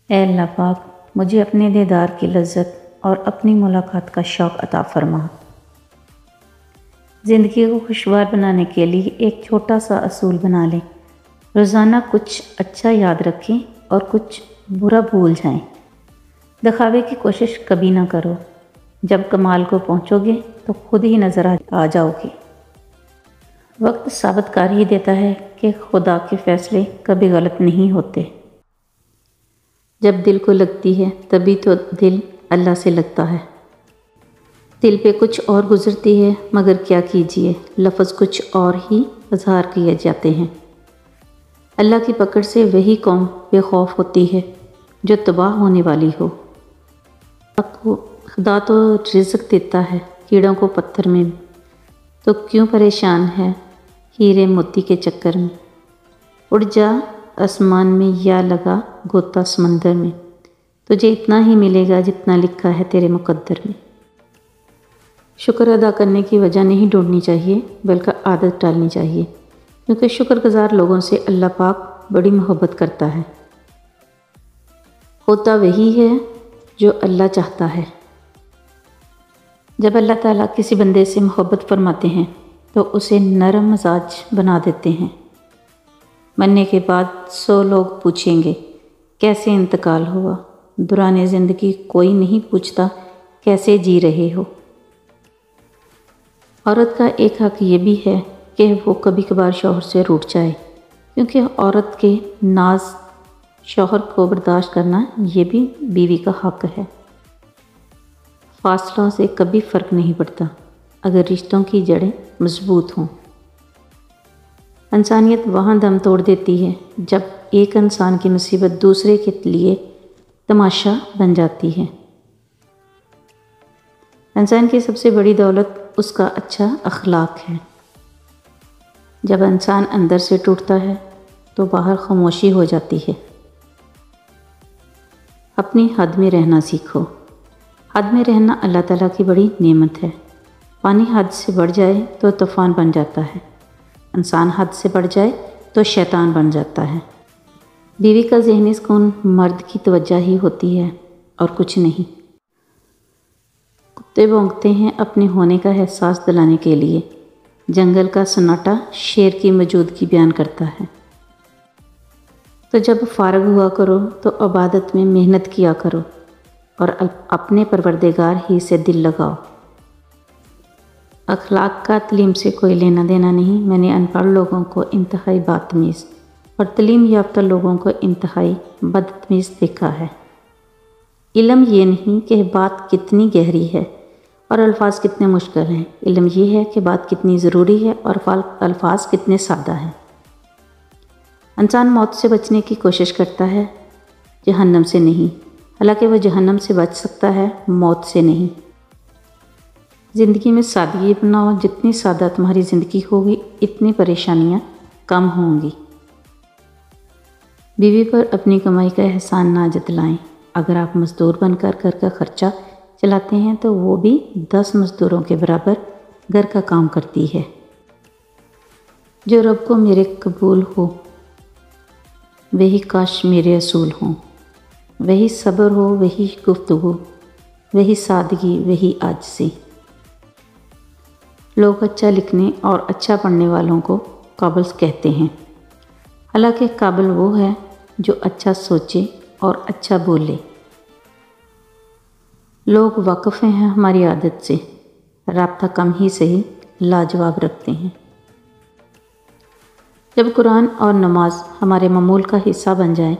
اے اللہ پاک، مجھے اپنے دیدار کی لذت اور اپنی ملاقات کا شوق عطا فرما۔ زندگی کو خوشگوار بنانے کے لیے ایک چھوٹا سا اصول بنا لیں۔ روزانہ کچھ اچھا یاد رکھیں اور کچھ برا بھول جائیں۔ دکھاوے کی کوشش کبھی نہ کرو۔ جب کمال کو پہنچو گے تو خود ہی نظر آ جاؤ گے۔ وقت ثابت کر ہی دیتا ہے کہ خدا کے فیصلے کبھی غلط نہیں ہوتے۔ جب دل کو لگتی ہے تبھی تو دل اللہ سے لگتا ہے۔ دل پہ کچھ اور گزرتی ہے مگر کیا کیجیے، لفظ کچھ اور ہی اظہار کیے جاتے ہیں۔ اللہ کی پکڑ سے وہی قوم بے خوف ہوتی ہے جو تباہ ہونے والی ہو۔ خدا تو رزق دیتا ہے کیڑوں کو پتھر میں، تو کیوں پریشان ہے ہیرے موتی کے چکر میں۔ اڑ جا آسمان میں یا لگا گوتا سمندر میں، تجھے اتنا ہی ملے گا جتنا لکھا ہے تیرے مقدر میں۔ شکر ادا کرنے کی وجہ نہیں ڈھونڈنی چاہیے بلکہ عادت ڈالنی چاہیے، کیونکہ شکر گزار لوگوں سے اللہ پاک بڑی محبت کرتا ہے۔ ہوتا وہی ہے جو اللہ چاہتا ہے۔ جب اللہ تعالیٰ کسی بندے سے محبت فرماتے ہیں تو اسے نرم مزاج بنا دیتے ہیں۔ مرنے کے بعد 100 لوگ پوچھیں گے کیسے انتقال ہوا، دوران زندگی کوئی نہیں پوچھتا کیسے جی رہے ہو۔ عورت کا ایک حق یہ بھی ہے کہ وہ کبھی کبھار شوہر سے روٹھ جائے، کیونکہ عورت کے ناز شوہر کو برداشت کرنا یہ بھی بیوی کا حق ہے۔ فاصلوں سے کبھی فرق نہیں پڑتا اگر رشتوں کی جڑیں مضبوط ہوں۔ انسانیت وہاں دم توڑ دیتی ہے جب ایک انسان کی مصیبت دوسرے کے لیے تماشا بن جاتی ہے۔ انسان کی سب سے بڑی دولت اس کا اچھا اخلاق ہے۔ جب انسان اندر سے ٹوٹتا ہے تو باہر خاموشی ہو جاتی ہے۔ اپنی حد میں رہنا سیکھو۔ حد میں رہنا اللہ تعالیٰ کی بڑی نعمت ہے۔ پانی حد سے بڑھ جائے تو طوفان بن جاتا ہے، انسان حد سے بڑھ جائے تو شیطان بن جاتا ہے۔ بیوی کا ذہنی سکون مرد کی توجہ ہی ہوتی ہے اور کچھ نہیں۔ کتے بھونکتے ہیں اپنے ہونے کا احساس دلانے کے لیے، جنگل کا سناٹا شیر کی موجودگی بیان کرتا ہے۔ تو جب فارغ ہوا کرو تو عبادت میں محنت کیا کرو اور اپنے پروردگار ہی سے دل لگاؤ۔ اخلاق کا تعلیم سے کوئی لینا دینا نہیں۔ میں نے ان پڑھ لوگوں کو انتہائی بدتمیز اور تعلیم یافتہ لوگوں کو انتہائی بدتمیز دیکھا ہے۔ علم یہ نہیں کہ بات کتنی گہری ہے اور الفاظ کتنے مشکل ہیں، علم یہ ہے کہ بات کتنی ضروری ہے اور الفاظ کتنے سادہ ہیں۔ انسان موت سے بچنے کی کوشش کرتا ہے، جہنم سے نہیں، حالانکہ وہ جہنم سے بچ سکتا ہے، موت سے نہیں۔ زندگی میں سادگی اپناؤ، جتنی سادہ تمہاری زندگی ہوگی اتنی پریشانیاں کم ہوں گی۔ بیوی پر اپنی کمائی کا احسان نہ جتلائیں۔ اگر آپ مزدور بن کر گھر کا خرچہ چلاتے ہیں تو وہ بھی 10 مزدوروں کے برابر گھر کا کام کرتی ہے۔ جو رب کو میرے قبول ہو وہی کاش میرے اصول ہوں، وہی صبر ہو، وہی گفتگو، وہی سادگی، وہی عاجزی۔ لوگ اچھا لکھنے اور اچھا پڑھنے والوں کو قابل کہتے ہیں، حالانکہ قابل وہ ہے جو اچھا سوچے اور اچھا بولے۔ لوگ واقف ہیں ہماری عادت سے، رابطہ کم ہی صحیح لاجواب رکھتے ہیں۔ جب قرآن اور نماز ہمارے معمول کا حصہ بن جائیں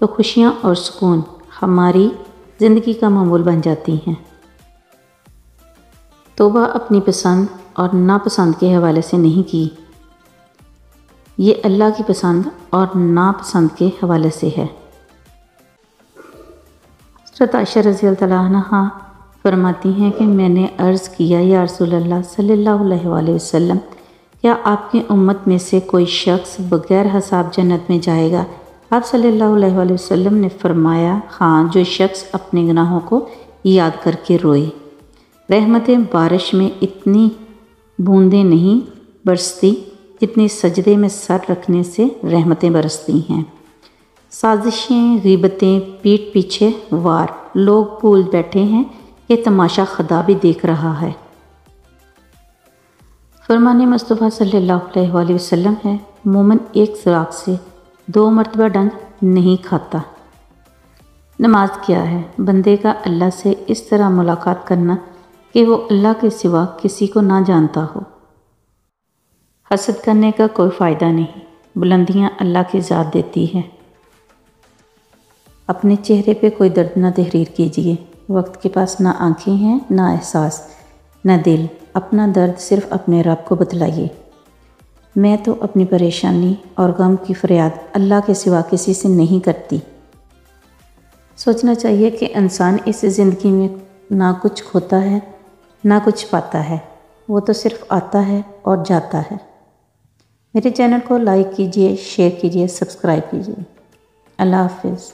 تو خوشیاں اور سکون ہماری زندگی کا معمول بن جاتی ہیں۔ توبہ اپنی پسند اور ناپسند کے حوالے سے نہیں کی، یہ اللہ کی پسند اور ناپسند کے حوالے سے ہے۔ حضرت عائشہ رضی اللہ عنہا فرماتی ہیں کہ میں نے عرض کیا، یا رسول اللہ صلی اللہ علیہ وآلہ وسلم، کیا آپ کی امت میں سے کوئی شخص بغیر حساب جنت میں جائے گا؟ آپ صلی اللہ علیہ وآلہ وسلم نے فرمایا، ہاں، جو شخص اپنے گناہوں کو یاد کر کے روئے۔ رحمتیں بارش میں اتنی بوندیں نہیں برستی جتنی سجدے میں سر رکھنے سے رحمتیں برستی ہیں۔ سازشیں، غیبتیں، پیٹھ پیچھے وار، لوگ بھول بیٹھے ہیں کہ تماشا خدا بھی دیکھ رہا ہے۔ فرمان مصطفیٰ صلی اللہ علیہ وآلہ وسلم ہے، مومن ایک سراغ سے 2 مرتبہ ڈنگ نہیں کھاتا۔ نماز کیا ہے؟ بندے کا اللہ سے اس طرح ملاقات کرنا کہ وہ اللہ کے سوا کسی کو نہ جانتا ہو۔ حسد کرنے کا کوئی فائدہ نہیں، بلندیاں اللہ کی ذات دیتی ہے۔ اپنے چہرے پہ کوئی درد نہ تحریر کیجیے، وقت کے پاس نہ آنکھیں ہیں، نہ احساس، نہ دل، اپنا درد صرف اپنے رب کو بتلائیے۔ میں تو اپنی پریشانی اور غم کی فریاد اللہ کے سوا کسی سے نہیں کرتی۔ سوچنا چاہیے کہ انسان اس زندگی میں نہ کچھ کھوتا ہے نہ کچھ پاتا ہے، وہ تو صرف آتا ہے اور جاتا ہے۔ میرے چینل کو لائک کیجیے، شیئر کیجیے، سبسکرائب کیجیے۔ اللہ حافظ۔